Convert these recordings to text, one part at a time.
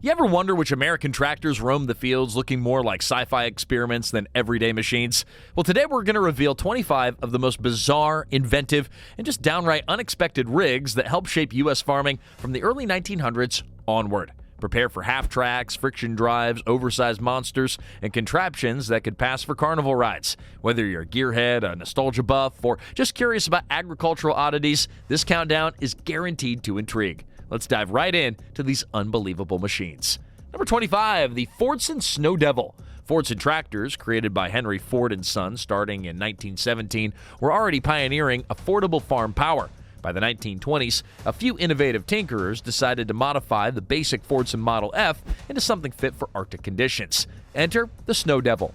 You ever wonder which American tractors roam the fields looking more like sci-fi experiments than everyday machines? Well, today we're going to reveal 25 of the most bizarre, inventive, and just downright unexpected rigs that helped shape U.S. farming from the early 1900s onward. Prepare for half-tracks, friction drives, oversized monsters, and contraptions that could pass for carnival rides. Whether you're a gearhead, a nostalgia buff, or just curious about agricultural oddities, this countdown is guaranteed to intrigue. Let's dive right in to these unbelievable machines. Number 25, the Fordson Snow Devil. Fordson tractors, created by Henry Ford & Son starting in 1917, were already pioneering affordable farm power. By the 1920s, a few innovative tinkerers decided to modify the basic Fordson Model F into something fit for Arctic conditions. Enter the Snow Devil.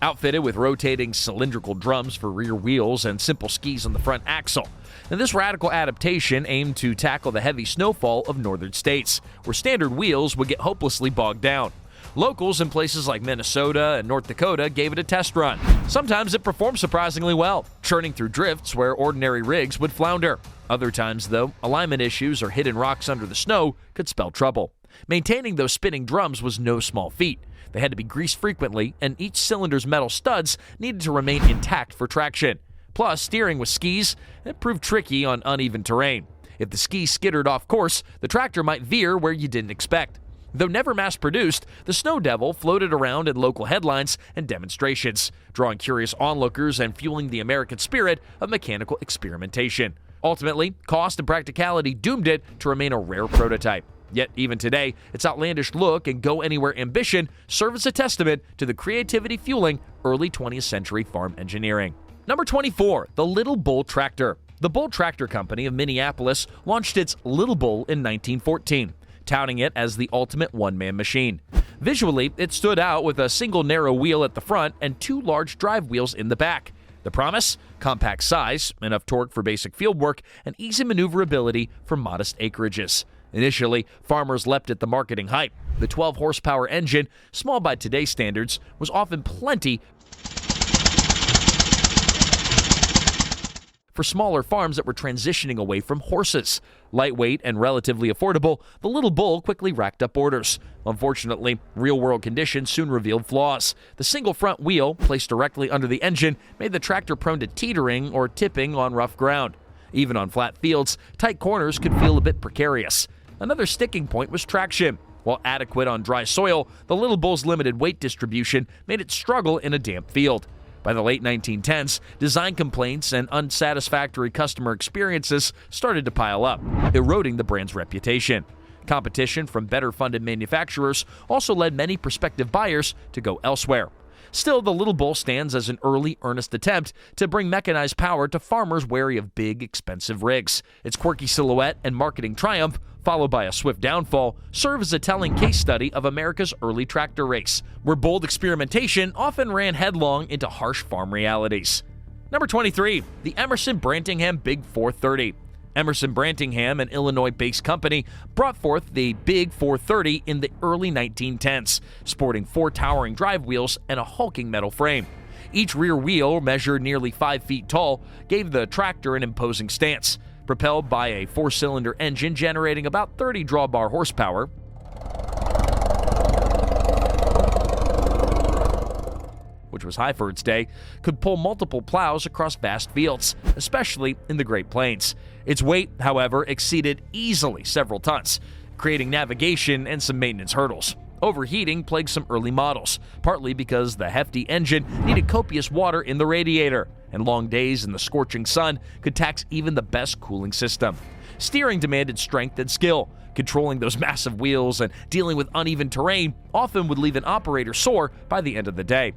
Outfitted with rotating cylindrical drums for rear wheels and simple skis on the front axle. Now, this radical adaptation aimed to tackle the heavy snowfall of northern states, where standard wheels would get hopelessly bogged down. Locals in places like Minnesota and North Dakota gave it a test run. Sometimes it performed surprisingly well, churning through drifts where ordinary rigs would flounder. Other times, though, alignment issues or hidden rocks under the snow could spell trouble. Maintaining those spinning drums was no small feat. They had to be greased frequently, and each cylinder's metal studs needed to remain intact for traction. Plus, steering with skis, it proved tricky on uneven terrain. If the skis skittered off course, the tractor might veer where you didn't expect. Though never mass-produced, the Snow Devil floated around in local headlines and demonstrations, drawing curious onlookers and fueling the American spirit of mechanical experimentation. Ultimately, cost and practicality doomed it to remain a rare prototype. Yet, even today, its outlandish look and go-anywhere ambition serve as a testament to the creativity fueling early 20th century farm engineering. Number 24, the Little Bull Tractor. The Bull Tractor Company of Minneapolis launched its Little Bull in 1914, touting it as the ultimate one-man machine. Visually, it stood out with a single narrow wheel at the front and two large drive wheels in the back. The promise? Compact size, enough torque for basic field work, and easy maneuverability for modest acreages. Initially, farmers leapt at the marketing hype. The 12-horsepower engine, small by today's standards, was often plenty for smaller farms that were transitioning away from horses. Lightweight and relatively affordable, the Little Bull quickly racked up orders. Unfortunately, real-world conditions soon revealed flaws. The single front wheel, placed directly under the engine, made the tractor prone to teetering or tipping on rough ground. Even on flat fields, tight corners could feel a bit precarious. Another sticking point was traction. While adequate on dry soil, the Little Bull's limited weight distribution made it struggle in a damp field. By the late 1910s, design complaints and unsatisfactory customer experiences started to pile up, eroding the brand's reputation. Competition from better-funded manufacturers also led many prospective buyers to go elsewhere. Still, the Little Bull stands as an early, earnest attempt to bring mechanized power to farmers wary of big, expensive rigs. Its quirky silhouette and marketing triumph, followed by a swift downfall, serve as a telling case study of America's early tractor race, where bold experimentation often ran headlong into harsh farm realities. Number 23, the Emerson Brantingham Big 430. Emerson Brantingham, an Illinois-based company, brought forth the Big 430 in the early 1910s, sporting four towering drive wheels and a hulking metal frame. Each rear wheel, measured nearly 5 feet tall, gave the tractor an imposing stance. Propelled by a four-cylinder engine generating about 30 drawbar horsepower, which was high for its day, could pull multiple plows across vast fields, especially in the Great Plains. Its weight, however, exceeded easily several tons, creating navigation and some maintenance hurdles. Overheating plagued some early models, partly because the hefty engine needed copious water in the radiator, and long days in the scorching sun could tax even the best cooling system. Steering demanded strength and skill. Controlling those massive wheels and dealing with uneven terrain often would leave an operator sore by the end of the day.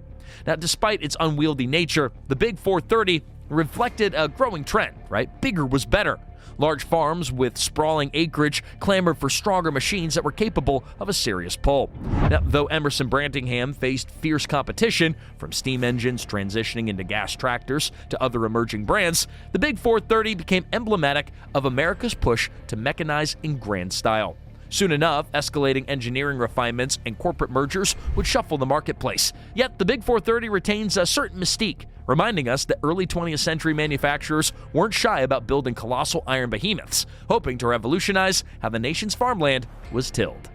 Now, despite its unwieldy nature, the Big 430 reflected a growing trend, right? Bigger was better. Large farms with sprawling acreage clamored for stronger machines that were capable of a serious pull. Now, though Emerson Brantingham faced fierce competition, from steam engines transitioning into gas tractors to other emerging brands, the Big 430 became emblematic of America's push to mechanize in grand style. Soon enough, escalating engineering refinements and corporate mergers would shuffle the marketplace. Yet the Big 430 retains a certain mystique, reminding us that early 20th century manufacturers weren't shy about building colossal iron behemoths, hoping to revolutionize how the nation's farmland was tilled.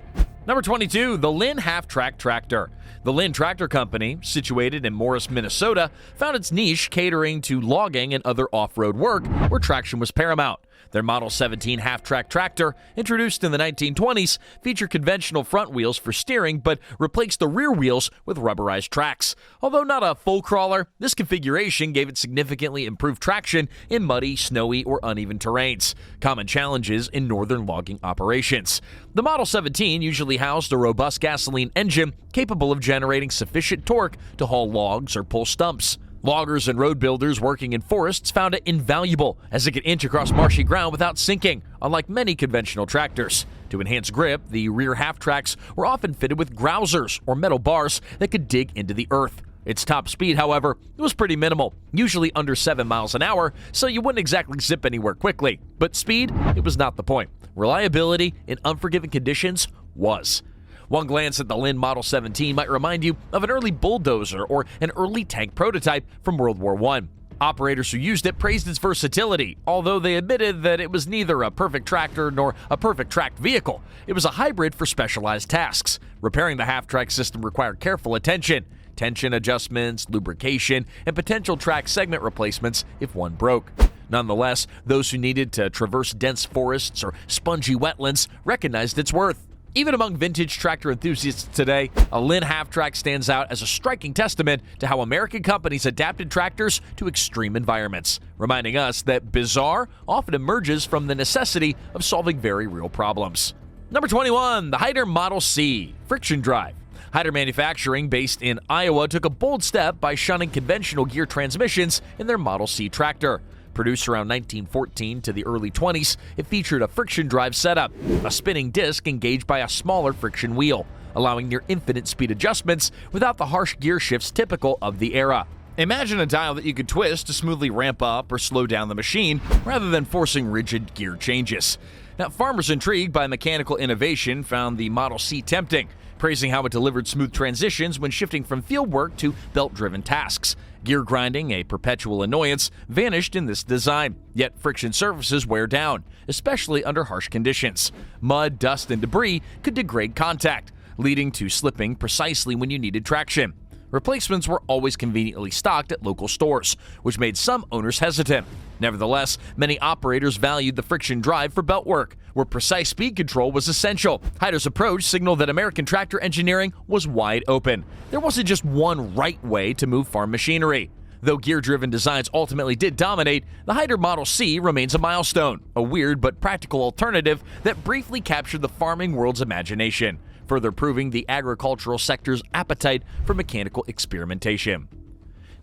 Number 22, the Lynn half-track tractor. The Lynn Tractor Company, situated in Morris, Minnesota, found its niche catering to logging and other off-road work where traction was paramount. Their Model 17 half-track tractor, introduced in the 1920s, featured conventional front wheels for steering but replaced the rear wheels with rubberized tracks. Although not a full crawler, this configuration gave it significantly improved traction in muddy, snowy, or uneven terrains, common challenges in northern logging operations. The Model 17 usually housed a robust gasoline engine capable of generating sufficient torque to haul logs or pull stumps. Loggers and road builders working in forests found it invaluable, as it could inch across marshy ground without sinking, unlike many conventional tractors. To enhance grip, the rear half-tracks were often fitted with grousers, or metal bars that could dig into the earth. Its top speed, however, was pretty minimal, usually under 7 miles an hour, so you wouldn't exactly zip anywhere quickly. But speed, it was not the point. Reliability in unforgiving conditions was. One glance at the Lynn Model 17 might remind you of an early bulldozer or an early tank prototype from World War I. Operators who used it praised its versatility, although they admitted that it was neither a perfect tractor nor a perfect tracked vehicle. It was a hybrid for specialized tasks. Repairing the half-track system required careful attention, tension adjustments, lubrication, and potential track segment replacements if one broke. Nonetheless, those who needed to traverse dense forests or spongy wetlands recognized its worth. Even among vintage tractor enthusiasts today, a Lynn half-track stands out as a striking testament to how American companies adapted tractors to extreme environments, reminding us that bizarre often emerges from the necessity of solving very real problems. Number 21, the Haer Model C, friction drive. Haer Manufacturing, based in Iowa, took a bold step by shunning conventional gear transmissions in their Model C tractor. Produced around 1914 to the early 20s, it featured a friction drive setup, a spinning disc engaged by a smaller friction wheel, allowing near infinite speed adjustments without the harsh gear shifts typical of the era. Imagine a dial that you could twist to smoothly ramp up or slow down the machine rather than forcing rigid gear changes. Now, farmers intrigued by mechanical innovation found the Model C tempting, praising how it delivered smooth transitions when shifting from field work to belt-driven tasks. Gear grinding, a perpetual annoyance, vanished in this design, yet friction surfaces wear down, especially under harsh conditions. Mud, dust, and debris could degrade contact, leading to slipping precisely when you needed traction. Replacements were always conveniently stocked at local stores, which made some owners hesitant. Nevertheless, many operators valued the friction drive for belt work, where precise speed control was essential. Haer's approach signaled that American tractor engineering was wide open. There wasn't just one right way to move farm machinery. Though gear-driven designs ultimately did dominate, the Haer Model C remains a milestone, a weird but practical alternative that briefly captured the farming world's imagination, further proving the agricultural sector's appetite for mechanical experimentation.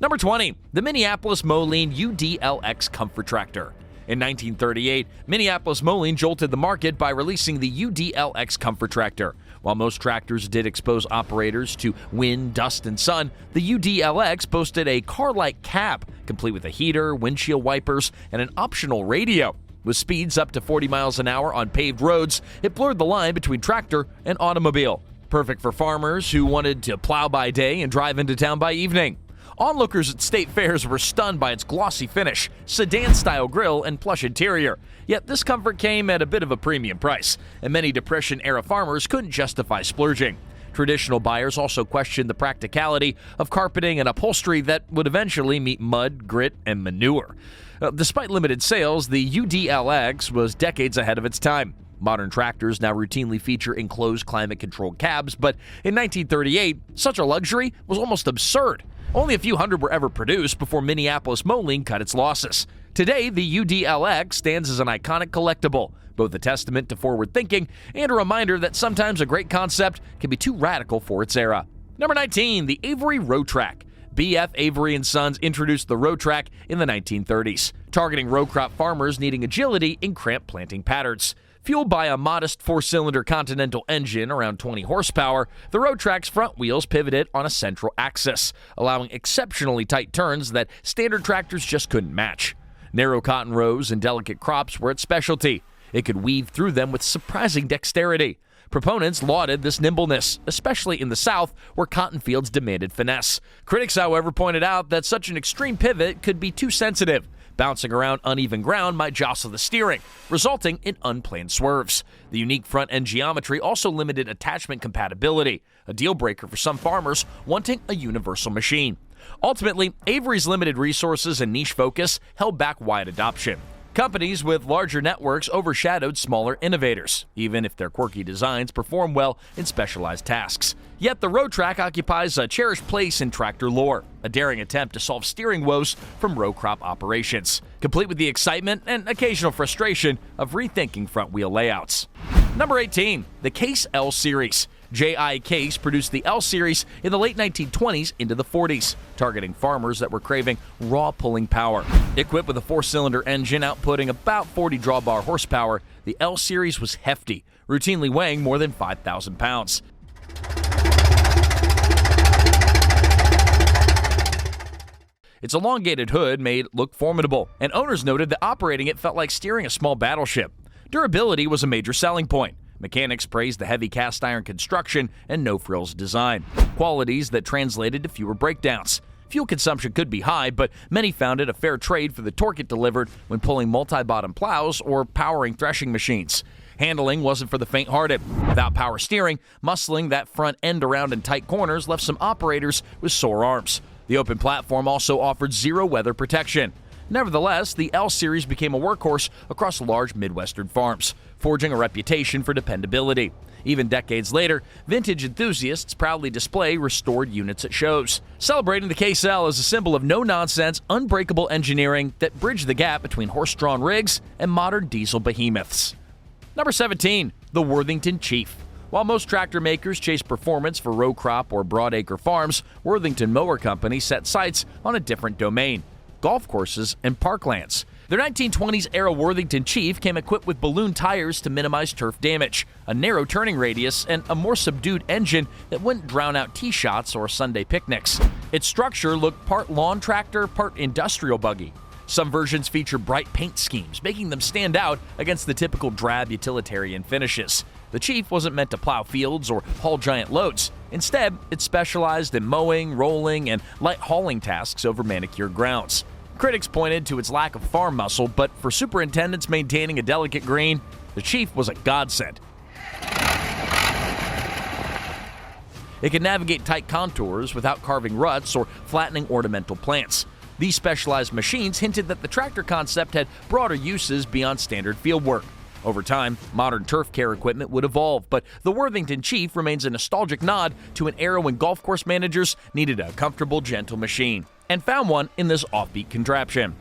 Number 20, the Minneapolis Moline UDLX Comfort Tractor. In 1938, Minneapolis Moline jolted the market by releasing the UDLX Comfort Tractor. While most tractors did expose operators to wind, dust, and sun, the UDLX boasted a car-like cab, complete with a heater, windshield wipers, and an optional radio. With speeds up to 40 miles an hour on paved roads, it blurred the line between tractor and automobile. Perfect for farmers who wanted to plow by day and drive into town by evening. Onlookers at state fairs were stunned by its glossy finish, sedan-style grille, and plush interior. Yet this comfort came at a bit of a premium price, and many Depression-era farmers couldn't justify splurging. Traditional buyers also questioned the practicality of carpeting and upholstery that would eventually meet mud, grit, and manure. Despite limited sales, the UDLX was decades ahead of its time. Modern tractors now routinely feature enclosed climate-controlled cabs, but in 1938, such a luxury was almost absurd. Only a few hundred were ever produced before Minneapolis Moline cut its losses. Today, the UDLX stands as an iconic collectible, both a testament to forward thinking and a reminder that sometimes a great concept can be too radical for its era. Number 19, the Avery Road Track. B.F. Avery & Sons introduced the road track in the 1930s, targeting row crop farmers needing agility in cramped planting patterns. Fueled by a modest four-cylinder Continental engine around 20 horsepower, the road track's front wheels pivoted on a central axis, allowing exceptionally tight turns that standard tractors just couldn't match. Narrow cotton rows and delicate crops were its specialty. It could weave through them with surprising dexterity. Proponents lauded this nimbleness, especially in the South, where cotton fields demanded finesse. Critics, however, pointed out that such an extreme pivot could be too sensitive. Bouncing around uneven ground might jostle the steering, resulting in unplanned swerves. The unique front-end geometry also limited attachment compatibility, a deal-breaker for some farmers wanting a universal machine. Ultimately, Avery's limited resources and niche focus held back wide adoption. Companies with larger networks overshadowed smaller innovators, even if their quirky designs perform well in specialized tasks. Yet the road track occupies a cherished place in tractor lore, a daring attempt to solve steering woes from row crop operations, complete with the excitement and occasional frustration of rethinking front wheel layouts. Number 18, the Case L Series. J.I. Case produced the L Series in the late 1920s into the 40s, targeting farmers that were craving raw pulling power. Equipped with a 4-cylinder engine outputting about 40 drawbar horsepower, the L Series was hefty, routinely weighing more than 5,000 pounds. Its elongated hood made it look formidable, and owners noted that operating it felt like steering a small battleship. Durability was a major selling point. Mechanics praised the heavy cast iron construction and no-frills design, qualities that translated to fewer breakdowns. Fuel consumption could be high, but many found it a fair trade for the torque it delivered when pulling multi-bottom plows or powering threshing machines. Handling wasn't for the faint-hearted. Without power steering, muscling that front end around in tight corners left some operators with sore arms. The open platform also offered zero weather protection. Nevertheless, the L Series became a workhorse across large Midwestern farms, forging a reputation for dependability. Even decades later, vintage enthusiasts proudly display restored units at shows, celebrating the Case L as a symbol of no-nonsense, unbreakable engineering that bridged the gap between horse-drawn rigs and modern diesel behemoths. Number 17, the Worthington Chief. While most tractor makers chase performance for row crop or broadacre farms, Worthington Mower Company set sights on a different domain: golf courses and parklands. Their 1920s-era Worthington Chief came equipped with balloon tires to minimize turf damage, a narrow turning radius, and a more subdued engine that wouldn't drown out tee shots or Sunday picnics. Its structure looked part lawn tractor, part industrial buggy. Some versions feature bright paint schemes, making them stand out against the typical drab utilitarian finishes. The Chief wasn't meant to plow fields or haul giant loads. Instead, it specialized in mowing, rolling, and light hauling tasks over manicured grounds. Critics pointed to its lack of farm muscle, but for superintendents maintaining a delicate green, the Chief was a godsend. It could navigate tight contours without carving ruts or flattening ornamental plants. These specialized machines hinted that the tractor concept had broader uses beyond standard field work. Over time, modern turf care equipment would evolve, but the Worthington Chief remains a nostalgic nod to an era when golf course managers needed a comfortable, gentle machine, and found one in this offbeat contraption.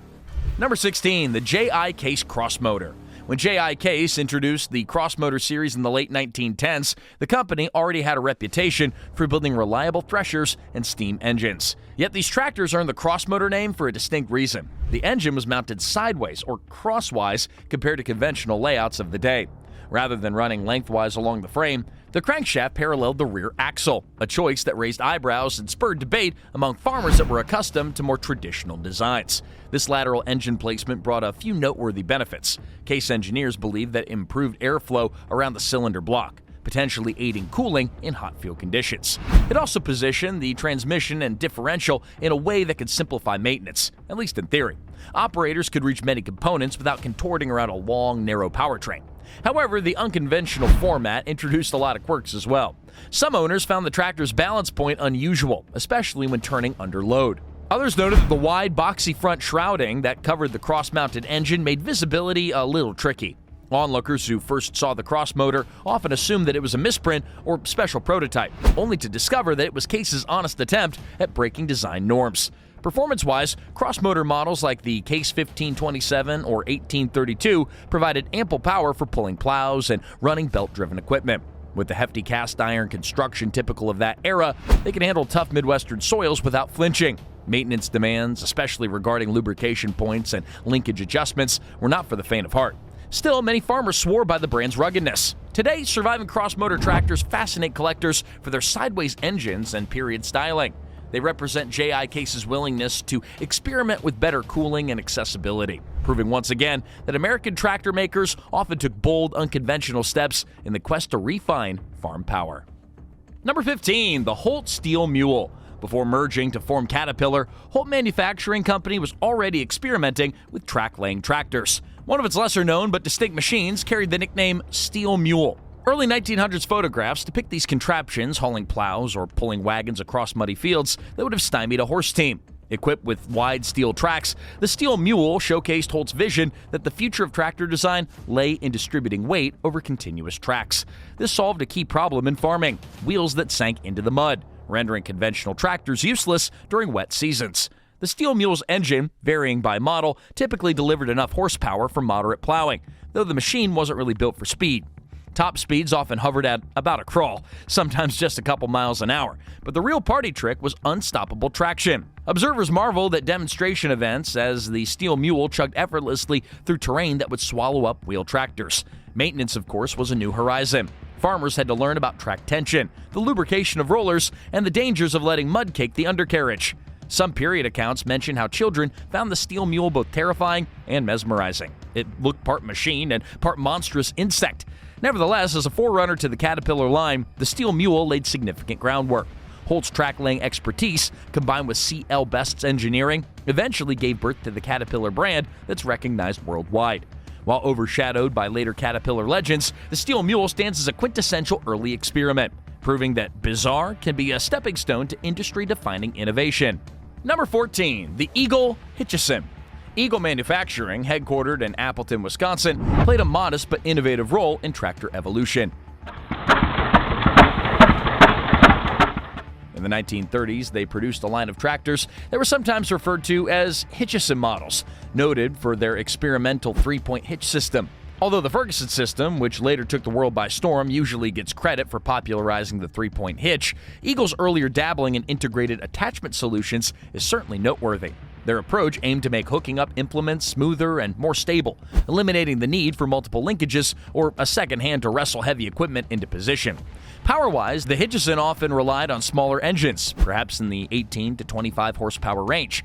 Number 16, the J.I. Case Cross Motor. When J.I. Case introduced the Cross Motor series in the late 1910s, the company already had a reputation for building reliable threshers and steam engines. Yet these tractors earned the Cross Motor name for a distinct reason. The engine was mounted sideways or crosswise compared to conventional layouts of the day. Rather than running lengthwise along the frame, the crankshaft paralleled the rear axle, a choice that raised eyebrows and spurred debate among farmers that were accustomed to more traditional designs. This lateral engine placement brought a few noteworthy benefits. Case engineers believed that it improved airflow around the cylinder block, potentially aiding cooling in hot field conditions. It also positioned the transmission and differential in a way that could simplify maintenance, at least in theory. Operators could reach many components without contorting around a long, narrow powertrain. However, the unconventional format introduced a lot of quirks as well. Some owners found the tractor's balance point unusual, especially when turning under load. Others noted that the wide, boxy front shrouding that covered the cross-mounted engine made visibility a little tricky. Onlookers who first saw the Cross Motor often assumed that it was a misprint or special prototype, only to discover that it was Case's honest attempt at breaking design norms. Performance-wise, cross-motor models like the Case 1527 or 1832 provided ample power for pulling plows and running belt-driven equipment. With the hefty cast-iron construction typical of that era, they could handle tough Midwestern soils without flinching. Maintenance demands, especially regarding lubrication points and linkage adjustments, were not for the faint of heart. Still, many farmers swore by the brand's ruggedness. Today, surviving cross-motor tractors fascinate collectors for their sideways engines and period styling. They represent JICase's willingness to experiment with better cooling and accessibility, proving once again that American tractor makers often took bold, unconventional steps in the quest to refine farm power. Number 15, the Holt Steel Mule. Before merging to form Caterpillar, Holt Manufacturing Company was already experimenting with track-laying tractors. One of its lesser-known but distinct machines carried the nickname Steel Mule. Early 1900s photographs depict these contraptions hauling plows or pulling wagons across muddy fields that would have stymied a horse team. Equipped with wide steel tracks, the Steel Mule showcased Holt's vision that the future of tractor design lay in distributing weight over continuous tracks. This solved a key problem in farming: wheels that sank into the mud, rendering conventional tractors useless during wet seasons. The Steel Mule's engine, varying by model, typically delivered enough horsepower for moderate plowing, though the machine wasn't really built for speed. Top speeds often hovered at about a crawl, sometimes just a couple miles an hour, but the real party trick was unstoppable traction. Observers marveled at demonstration events as the Steel Mule chugged effortlessly through terrain that would swallow up wheel tractors. Maintenance, of course, was a new horizon. Farmers had to learn about track tension, the lubrication of rollers, and the dangers of letting mud cake the undercarriage. Some period accounts mention how children found the Steel Mule both terrifying and mesmerizing. It looked part machine and part monstrous insect. Nevertheless, as a forerunner to the Caterpillar line, the Steel Mule laid significant groundwork. Holt's track-laying expertise, combined with C.L. Best's engineering, eventually gave birth to the Caterpillar brand that's recognized worldwide. While overshadowed by later Caterpillar legends, the Steel Mule stands as a quintessential early experiment, proving that bizarre can be a stepping stone to industry-defining innovation. Number 14, the Eagle Hitchison. Eagle Manufacturing, headquartered in Appleton, Wisconsin, played a modest but innovative role in tractor evolution. In the 1930s, they produced a line of tractors that were sometimes referred to as Hitchison models, noted for their experimental three-point hitch system. Although the Ferguson system, which later took the world by storm, usually gets credit for popularizing the three-point hitch, Eagle's earlier dabbling in integrated attachment solutions is certainly noteworthy. Their approach aimed to make hooking up implements smoother and more stable, eliminating the need for multiple linkages or a second hand to wrestle heavy equipment into position. Power-wise, the Hitchison often relied on smaller engines, perhaps in the 18 to 25 horsepower range,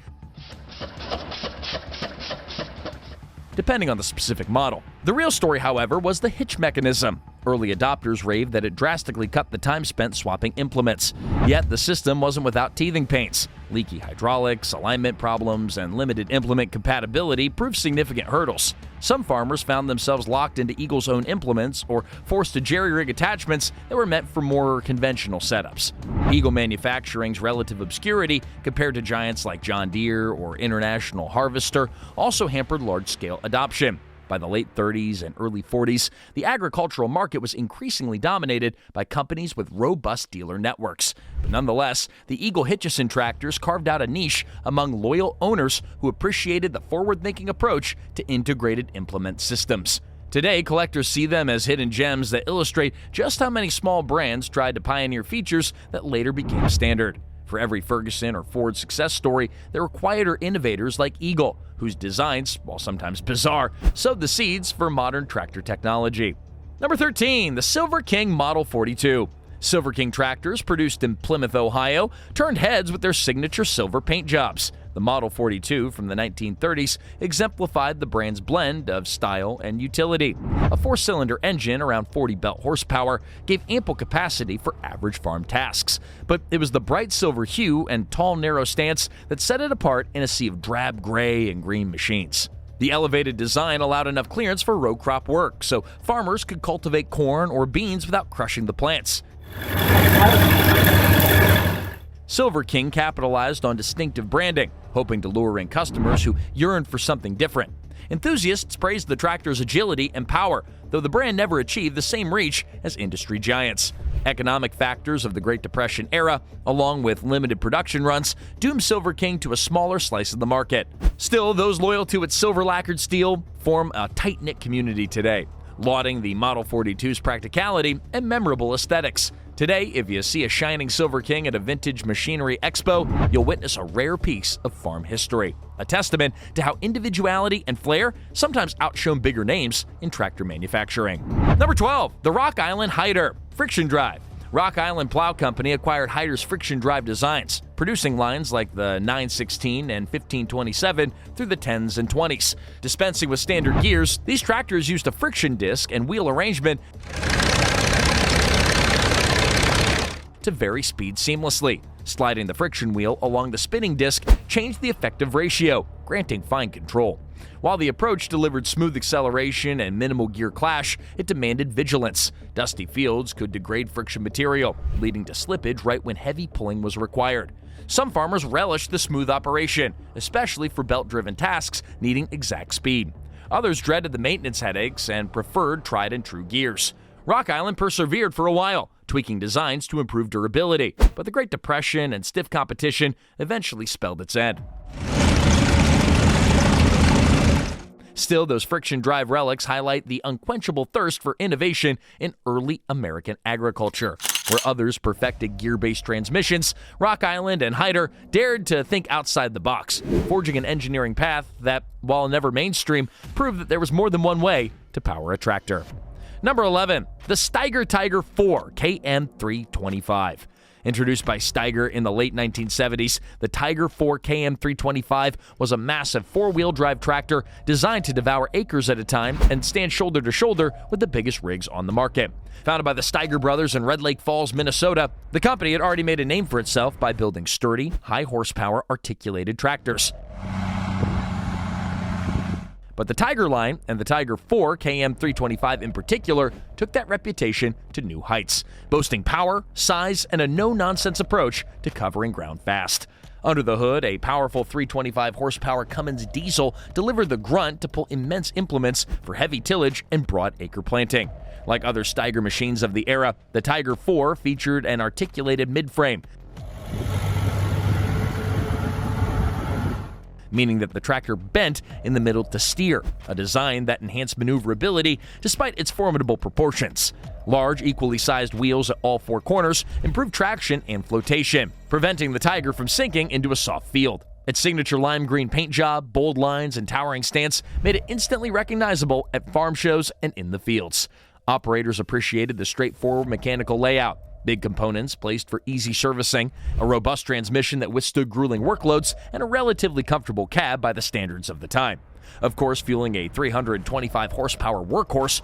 depending on the specific model. The real story, however, was the hitch mechanism. Early adopters raved that it drastically cut the time spent swapping implements. Yet the system wasn't without teething pains. Leaky hydraulics, alignment problems, and limited implement compatibility proved significant hurdles. Some farmers found themselves locked into Eagle's own implements or forced to jerry-rig attachments that were meant for more conventional setups. Eagle Manufacturing's relative obscurity, compared to giants like John Deere or International Harvester, also hampered large-scale adoption. By the late 30s and early 40s, the agricultural market was increasingly dominated by companies with robust dealer networks. But nonetheless, the Eagle Hitchison tractors carved out a niche among loyal owners who appreciated the forward-thinking approach to integrated implement systems. Today, collectors see them as hidden gems that illustrate just how many small brands tried to pioneer features that later became standard. For every Ferguson or Ford success story, there were quieter innovators like Eagle, whose designs, while sometimes bizarre, sowed the seeds for modern tractor technology. Number 13, the Silver King Model 42. Silver King tractors, produced in Plymouth, Ohio, turned heads with their signature silver paint jobs. The Model 42 from the 1930s exemplified the brand's blend of style and utility. A four-cylinder engine around 40 belt horsepower gave ample capacity for average farm tasks, but it was the bright silver hue and tall, narrow stance that set it apart in a sea of drab gray and green machines. The elevated design allowed enough clearance for row crop work, so farmers could cultivate corn or beans without crushing the plants. Silver King capitalized on distinctive branding, hoping to lure in customers who yearned for something different. Enthusiasts praised the tractor's agility and power, though the brand never achieved the same reach as industry giants. Economic factors of the Great Depression era, along with limited production runs, doomed Silver King to a smaller slice of the market. Still, those loyal to its silver-lacquered steel form a tight-knit community today, lauding the Model 42's practicality and memorable aesthetics. Today, if you see a shining Silver King at a vintage machinery expo, you'll witness a rare piece of farm history, a testament to how individuality and flair sometimes outshone bigger names in tractor manufacturing. Number 12, the Rock Island Hardar friction drive. Rock Island Plow Company acquired Hyder's friction drive designs, producing lines like the 916 and 1527 through the 10s and 20s. Dispensing with standard gears, these tractors used a friction disc and wheel arrangement to vary speed seamlessly. Sliding the friction wheel along the spinning disc changed the effective ratio, granting fine control. While the approach delivered smooth acceleration and minimal gear clash, it demanded vigilance. Dusty fields could degrade friction material, leading to slippage right when heavy pulling was required. Some farmers relished the smooth operation, especially for belt-driven tasks needing exact speed. Others dreaded the maintenance headaches and preferred tried-and-true gears. Rock Island persevered for a while, tweaking designs to improve durability, but the Great Depression and stiff competition eventually spelled its end. Still, those friction drive relics highlight the unquenchable thirst for innovation in early American agriculture. Where others perfected gear-based transmissions, Rock Island and Haer dared to think outside the box, forging an engineering path that, while never mainstream, proved that there was more than one way to power a tractor. Number 11, the Steiger Tiger 4 KM325. Introduced by Steiger in the late 1970s, the Tiger 4 KM325 was a massive four-wheel drive tractor designed to devour acres at a time and stand shoulder to shoulder with the biggest rigs on the market. Founded by the Steiger brothers in Red Lake Falls, Minnesota, the company had already made a name for itself by building sturdy, high-horsepower articulated tractors. But the Tiger line, and the Tiger 4 KM325 in particular, took that reputation to new heights, boasting power, size, and a no-nonsense approach to covering ground fast. Under the hood, a powerful 325 horsepower Cummins diesel delivered the grunt to pull immense implements for heavy tillage and broad acre planting. Like other Steiger machines of the era, the Tiger 4 featured an articulated midframe, meaning that the tractor bent in the middle to steer, a design that enhanced maneuverability despite its formidable proportions. Large, equally sized wheels at all four corners improved traction and flotation, preventing the Tiger from sinking into a soft field. Its signature lime green paint job, bold lines, and towering stance made it instantly recognizable at farm shows and in the fields. Operators appreciated the straightforward mechanical layout, big components placed for easy servicing, a robust transmission that withstood grueling workloads, and a relatively comfortable cab by the standards of the time. Of course, fueling a 325 horsepower workhorse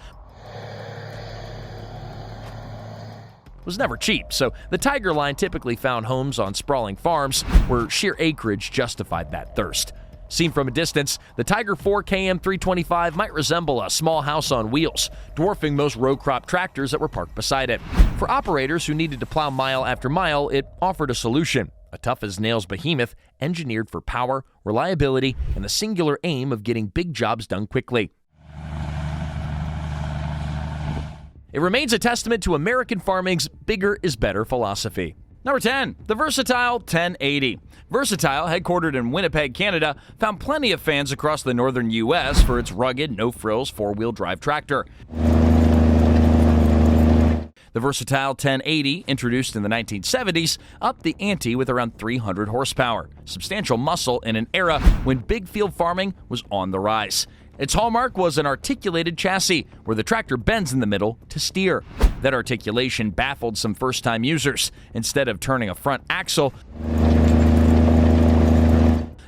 was never cheap, so the Tiger line typically found homes on sprawling farms where sheer acreage justified that thirst. Seen from a distance, the Tiger 4 KM325 might resemble a small house on wheels, dwarfing most row crop tractors that were parked beside it. For operators who needed to plow mile after mile, it offered a solution: a tough-as-nails behemoth engineered for power, reliability, and the singular aim of getting big jobs done quickly. It remains a testament to American farming's bigger is better philosophy. Number 10, the versatile 1080. Versatile, headquartered in Winnipeg, Canada, found plenty of fans across the northern U.S. for its rugged, no-frills four-wheel drive tractor. The versatile 1080, introduced in the 1970s, upped the ante with around 300 horsepower, substantial muscle in an era when big field farming was on the rise. Its hallmark was an articulated chassis, where the tractor bends in the middle to steer. That articulation baffled some first-time users. Instead of turning a front axle,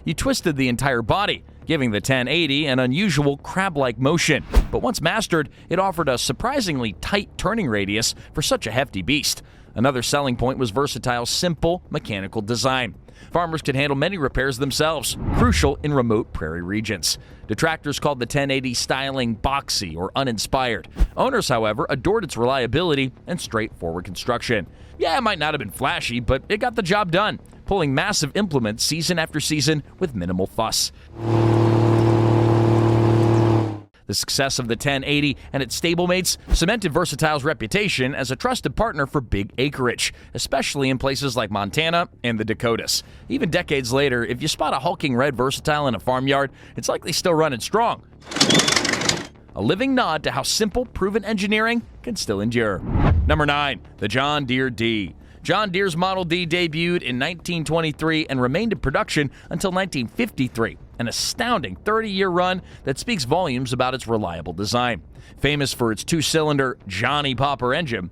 you twisted the entire body, giving the 1080 an unusual crab-like motion. But once mastered, it offered a surprisingly tight turning radius for such a hefty beast. Another selling point was Versatile's simple mechanical design. Farmers could handle many repairs themselves, crucial in remote prairie regions. Detractors called the 1080 styling boxy or uninspired. Owners, however, adored its reliability and straightforward construction. Yeah, it might not have been flashy, but it got the job done, pulling massive implements season after season with minimal fuss. The success of the 1080 and its stablemates cemented Versatile's reputation as a trusted partner for big acreage, especially in places like Montana and the Dakotas. Even decades later, if you spot a hulking red Versatile in a farmyard, it's likely still running strong. A living nod to how simple, proven engineering can still endure. Number 9, the John Deere D. John Deere's Model D debuted in 1923 and remained in production until 1953, an astounding 30-year run that speaks volumes about its reliable design. Famous for its two-cylinder Johnny Popper engine,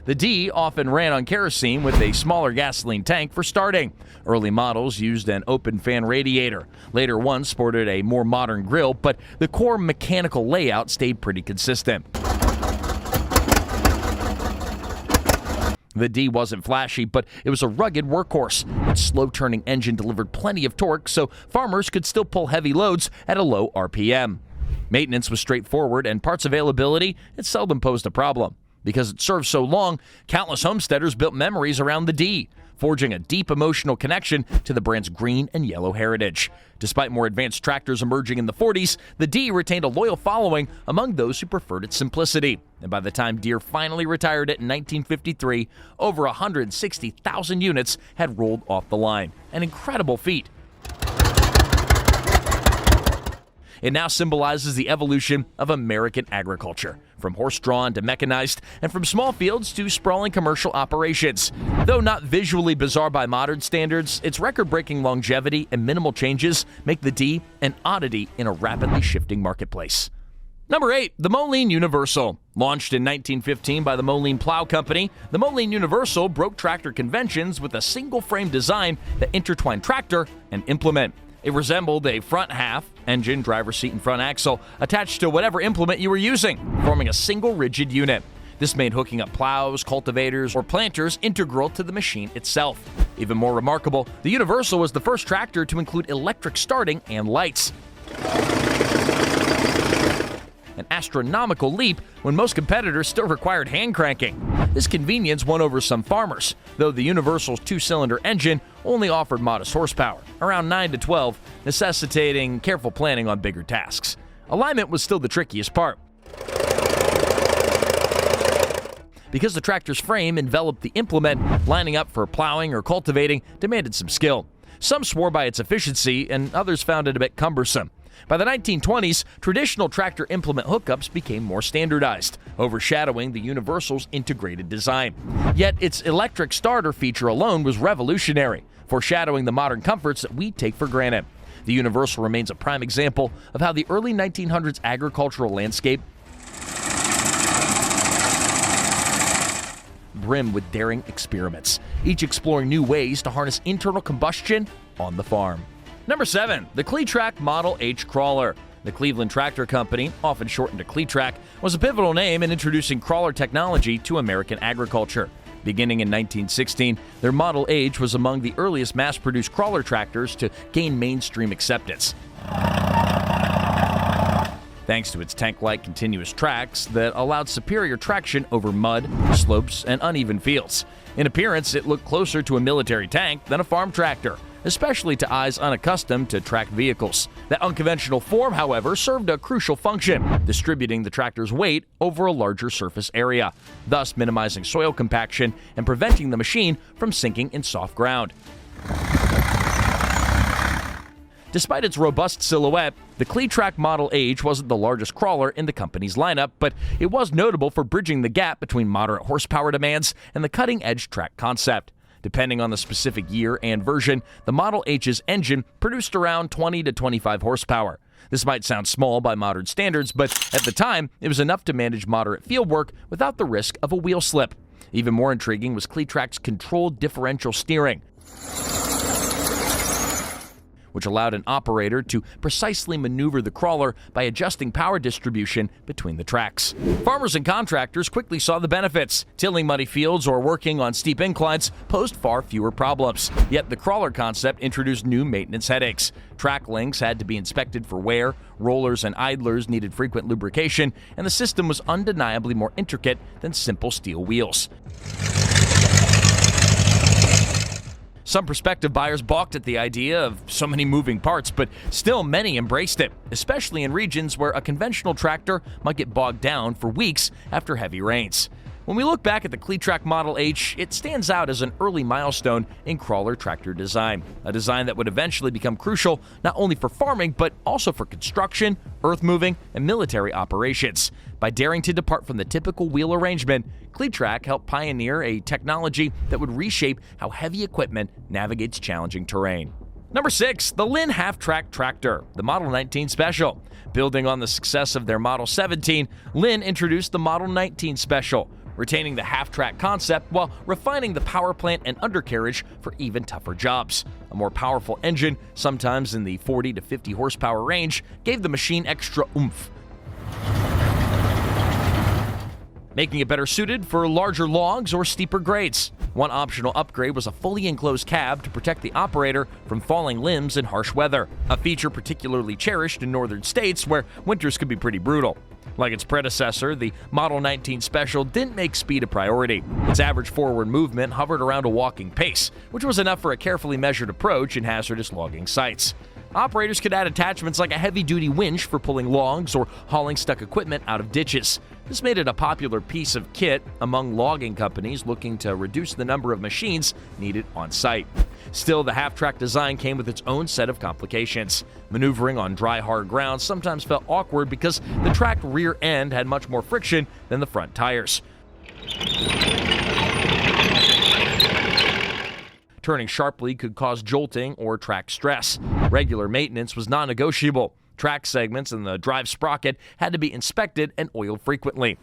The D often ran on kerosene with a smaller gasoline tank for starting. Early models used an open fan radiator. Later ones sported a more modern grille, but the core mechanical layout stayed pretty consistent. The D wasn't flashy, but it was a rugged workhorse. Its slow-turning engine delivered plenty of torque, so farmers could still pull heavy loads at a low RPM. Maintenance was straightforward, and parts availability, it seldom posed a problem. Because it served so long, countless homesteaders built memories around the D, forging a deep emotional connection to the brand's green and yellow heritage. Despite more advanced tractors emerging in the 40s, the D retained a loyal following among those who preferred its simplicity. And by the time Deere finally retired it in 1953, over 160,000 units had rolled off the line. An incredible feat. It now symbolizes the evolution of American agriculture, from horse-drawn to mechanized, and from small fields to sprawling commercial operations. Though not visually bizarre by modern standards, its record-breaking longevity and minimal changes make the D an oddity in a rapidly shifting marketplace. Number 8, the Moline Universal. Launched in 1915 by the Moline Plow Company, the Moline Universal broke tractor conventions with a single-frame design that intertwined tractor and implement. It resembled a front half, engine, driver's seat, and front axle attached to whatever implement you were using, forming a single rigid unit. This made hooking up plows, cultivators, or planters integral to the machine itself. Even more remarkable, the Universal was the first tractor to include electric starting and lights. An astronomical leap when most competitors still required hand cranking. This convenience won over some farmers, though the Universal's two-cylinder engine only offered modest horsepower, around 9 to 12, necessitating careful planning on bigger tasks. Alignment was still the trickiest part. Because the tractor's frame enveloped the implement, lining up for plowing or cultivating demanded some skill. Some swore by its efficiency, and others found it a bit cumbersome. By the 1920s, traditional tractor implement hookups became more standardized, overshadowing the Universal's integrated design. Yet its electric starter feature alone was revolutionary, foreshadowing the modern comforts that we take for granted. The Universal remains a prime example of how the early 1900s agricultural landscape brimmed with daring experiments, each exploring new ways to harness internal combustion on the farm. Number 7, the Claas Model H crawler. The Cleveland Tractor Company, often shortened to Cletrac, was a pivotal name in introducing crawler technology to American agriculture. Beginning in 1916, their Model H was among the earliest mass-produced crawler tractors to gain mainstream acceptance, thanks to its tank-like continuous tracks that allowed superior traction over mud, slopes, and uneven fields. In appearance, it looked closer to a military tank than a farm tractor, especially to eyes unaccustomed to tracked vehicles. That unconventional form, however, served a crucial function, distributing the tractor's weight over a larger surface area, thus minimizing soil compaction and preventing the machine from sinking in soft ground. Despite its robust silhouette, the Claas Model H wasn't the largest crawler in the company's lineup, but it was notable for bridging the gap between moderate horsepower demands and the cutting-edge track concept. Depending on the specific year and version, the Model H's engine produced around 20 to 25 horsepower. This might sound small by modern standards, but at the time, it was enough to manage moderate field work without the risk of a wheel slip. Even more intriguing was Cletrac's controlled differential steering, which allowed an operator to precisely maneuver the crawler by adjusting power distribution between the tracks. Farmers and contractors quickly saw the benefits. Tilling muddy fields or working on steep inclines posed far fewer problems. Yet the crawler concept introduced new maintenance headaches. Track links had to be inspected for wear, rollers and idlers needed frequent lubrication, and the system was undeniably more intricate than simple steel wheels. Some prospective buyers balked at the idea of so many moving parts, but still many embraced it, especially in regions where a conventional tractor might get bogged down for weeks after heavy rains. When we look back at the Claas Model H, it stands out as an early milestone in crawler tractor design, a design that would eventually become crucial not only for farming, but also for construction, earth moving, and military operations. By daring to depart from the typical wheel arrangement, Cletrac helped pioneer a technology that would reshape how heavy equipment navigates challenging terrain. Number 6, the Lynn half-track tractor, the Model 19 Special. Building on the success of their Model 17, Lynn introduced the Model 19 Special, retaining the half-track concept while refining the power plant and undercarriage for even tougher jobs. A more powerful engine, sometimes in the 40 to 50 horsepower range, gave the machine extra oomph, making it better suited for larger logs or steeper grades. One optional upgrade was a fully enclosed cab to protect the operator from falling limbs in harsh weather, a feature particularly cherished in northern states where winters could be pretty brutal. Like its predecessor, the Model 19 Special didn't make speed a priority. Its average forward movement hovered around a walking pace, which was enough for a carefully measured approach in hazardous logging sites. Operators could add attachments like a heavy-duty winch for pulling logs or hauling stuck equipment out of ditches. This made it a popular piece of kit among logging companies looking to reduce the number of machines needed on site. Still, the half-track design came with its own set of complications. Maneuvering on dry, hard ground sometimes felt awkward because the tracked rear end had much more friction than the front tires. Turning sharply could cause jolting or track stress. Regular maintenance was non-negotiable. Track segments and the drive sprocket had to be inspected and oiled frequently.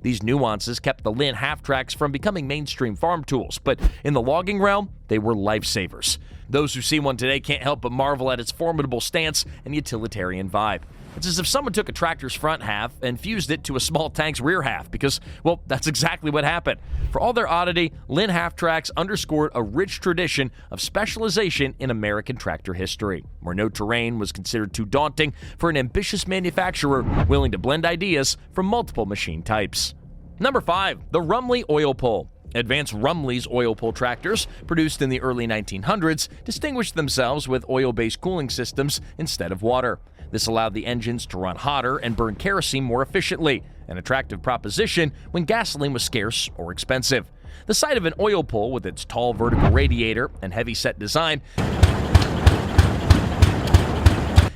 These nuances kept the Lynn half-tracks from becoming mainstream farm tools, but in the logging realm, they were lifesavers. Those who see one today can't help but marvel at its formidable stance and utilitarian vibe. It's as if someone took a tractor's front half and fused it to a small tank's rear half because, well, that's exactly what happened. For all their oddity, Lynn half-tracks underscored a rich tradition of specialization in American tractor history, where no terrain was considered too daunting for an ambitious manufacturer willing to blend ideas from multiple machine types. Number 5. The Rumley Oilpole. Advanced Rumley's Oilpole tractors, produced in the early 1900s, distinguished themselves with oil-based cooling systems instead of water. This allowed the engines to run hotter and burn kerosene more efficiently, an attractive proposition when gasoline was scarce or expensive. The sight of an oil pole with its tall vertical radiator and heavy-set design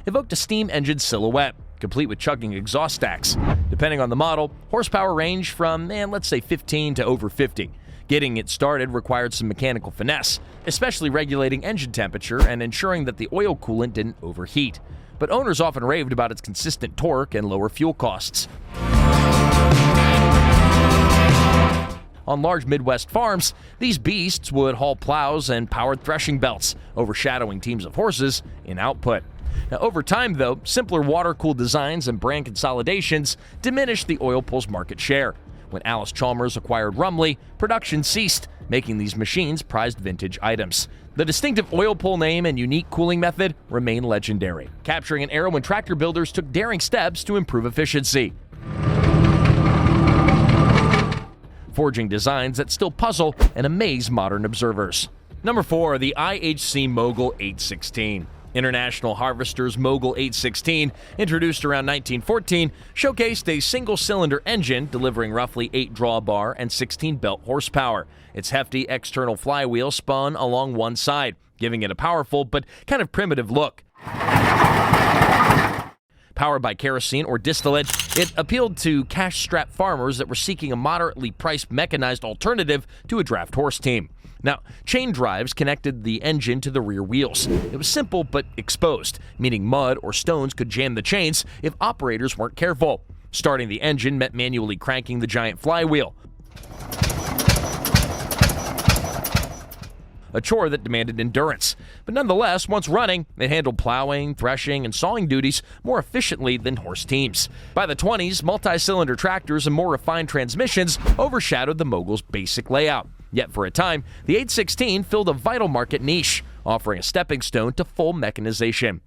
evoked a steam engine silhouette, complete with chugging exhaust stacks. Depending on the model, horsepower ranged from, let's say 15 to over 50. Getting it started required some mechanical finesse, especially regulating engine temperature and ensuring that the oil coolant didn't overheat. But owners often raved about its consistent torque and lower fuel costs. On large Midwest farms, these beasts would haul plows and powered threshing belts, overshadowing teams of horses in output. Now, over time, though, simpler water-cooled designs and brand consolidations diminished the oil pole's market share. When Alice Chalmers acquired Rumley, production ceased, making these machines prized vintage items. The distinctive oil pole name and unique cooling method remain legendary, capturing an era when tractor builders took daring steps to improve efficiency, forging designs that still puzzle and amaze modern observers. Number 4. The IHC Mogul 816. International Harvester's Mogul 816, introduced around 1914, showcased a single-cylinder engine delivering roughly 8 drawbar and 16 belt horsepower. Its hefty external flywheel spun along one side, giving it a powerful but kind of primitive look. Powered by kerosene or distillate, it appealed to cash-strapped farmers that were seeking a moderately priced mechanized alternative to a draft horse team. Now, chain drives connected the engine to the rear wheels. It was simple but exposed, meaning mud or stones could jam the chains if operators weren't careful. Starting the engine meant manually cranking the giant flywheel, a chore that demanded endurance. But nonetheless, once running, it handled plowing, threshing, and sawing duties more efficiently than horse teams. By the 20s, multi-cylinder tractors and more refined transmissions overshadowed the Mogul's basic layout. Yet for a time, the 816 filled a vital market niche, offering a stepping stone to full mechanization.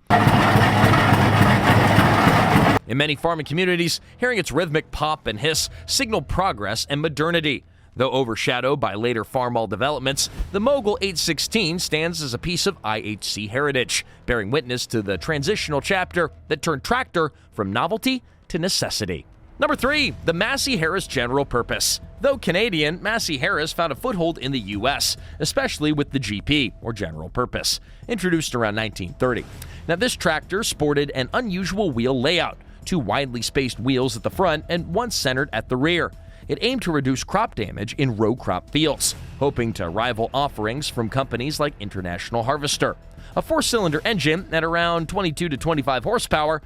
In many farming communities, hearing its rhythmic pop and hiss signaled progress and modernity. Though overshadowed by later farm-all developments, the Mogul 816 stands as a piece of IHC heritage, bearing witness to the transitional chapter that turned tractor from novelty to necessity. Number 3. The Massy Harris General Purpose. Though Canadian, Massy Harris found a foothold in the U.S., especially with the GP, or General Purpose, introduced around 1930. Now, this tractor sported an unusual wheel layout, 2 widely spaced wheels at the front and one centered at the rear. It aimed to reduce crop damage in row crop fields, hoping to rival offerings from companies like International Harvester. A 4-cylinder engine at around 22 to 25 horsepower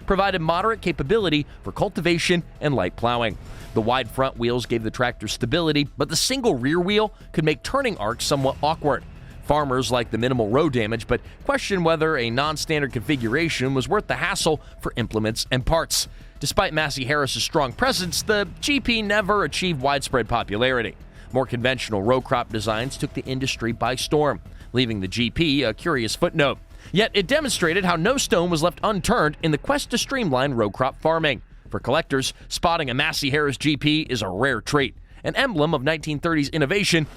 provided moderate capability for cultivation and light plowing. The wide front wheels gave the tractor stability, but the single rear wheel could make turning arcs somewhat awkward. Farmers liked the minimal road damage, but questioned whether a non-standard configuration was worth the hassle for implements and parts. Despite Massy Harris's strong presence, the GP never achieved widespread popularity. More conventional row crop designs took the industry by storm, leaving the GP a curious footnote. Yet it demonstrated how no stone was left unturned in the quest to streamline row crop farming. For collectors, spotting a Massy Harris GP is a rare treat, an emblem of 1930s innovation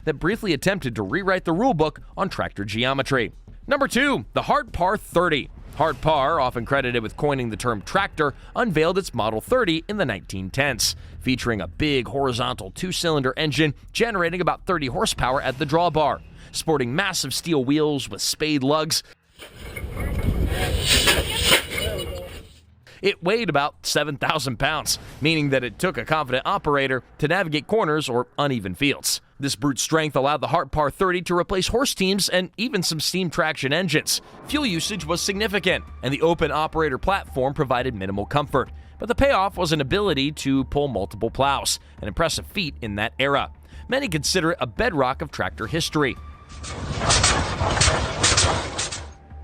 that briefly attempted to rewrite the rulebook on tractor geometry. Number 2, the Hardar 30. Hardar, often credited with coining the term tractor, unveiled its Model 30 in the 1910s, featuring a big horizontal 2-cylinder engine generating about 30 horsepower at the drawbar. Sporting massive steel wheels with spade lugs, it weighed about 7,000 pounds, meaning that it took a confident operator to navigate corners or uneven fields. This brute strength allowed the Hardar 30 to replace horse teams and even some steam traction engines. Fuel usage was significant, and the open operator platform provided minimal comfort. But the payoff was an ability to pull multiple plows, an impressive feat in that era. Many consider it a bedrock of tractor history,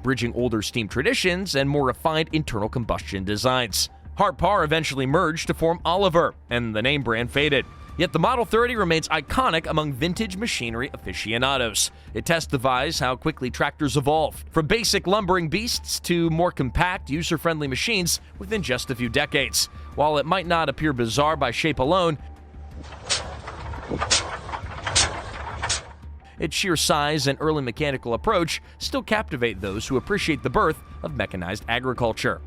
bridging older steam traditions and more refined internal combustion designs. Hardar eventually merged to form Oliver, and the name brand faded. Yet the Model 30 remains iconic among vintage machinery aficionados. It testifies how quickly tractors evolve, from basic lumbering beasts to more compact, user-friendly machines within just a few decades. While it might not appear bizarre by shape alone, its sheer size and early mechanical approach still captivate those who appreciate the birth of mechanized agriculture.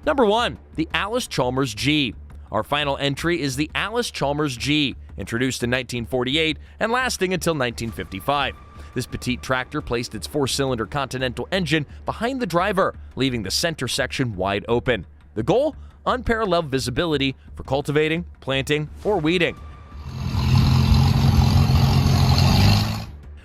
Number 1, the Chalmer G. Our final entry is the Chalmer G, introduced in 1948 and lasting until 1955. This petite tractor placed its 4-cylinder Continental engine behind the driver, leaving the center section wide open. The goal? Unparalleled visibility for cultivating, planting, or weeding.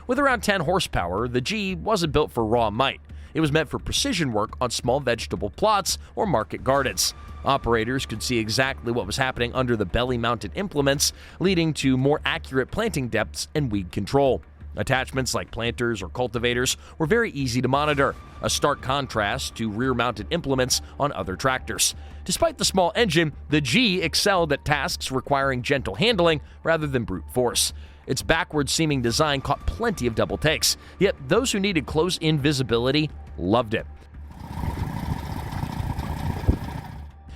With around 10 horsepower, the G wasn't built for raw might. It was meant for precision work on small vegetable plots or market gardens. Operators could see exactly what was happening under the belly-mounted implements, leading to more accurate planting depths and weed control. Attachments like planters or cultivators were very easy to monitor, a stark contrast to rear-mounted implements on other tractors. Despite the small engine, the G excelled at tasks requiring gentle handling rather than brute force. Its backward-seeming design caught plenty of double takes, yet those who needed close-in visibility loved it.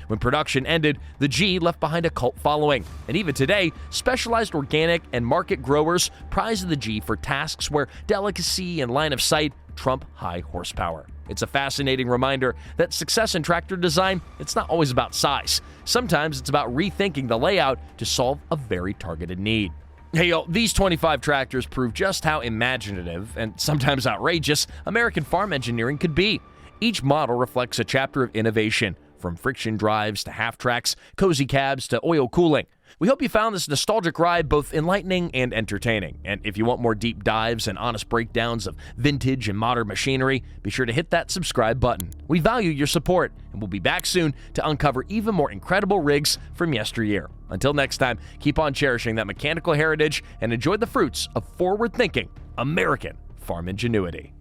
When production ended, the G left behind a cult following, and even today, specialized organic and market growers prize the G for tasks where delicacy and line of sight trump high horsepower. It's a fascinating reminder that success in tractor design, it's not always about size. Sometimes it's about rethinking the layout to solve a very targeted need. Hey yo, these 25 tractors prove just how imaginative and sometimes outrageous American farm engineering could be. Each model reflects a chapter of innovation, from friction drives to half-tracks, cozy cabs to oil cooling. We hope you found this nostalgic ride both enlightening and entertaining. And if you want more deep dives and honest breakdowns of vintage and modern machinery, be sure to hit that subscribe button. We value your support, and we'll be back soon to uncover even more incredible rigs from yesteryear. Until next time, keep on cherishing that mechanical heritage and enjoy the fruits of forward-thinking American farm ingenuity.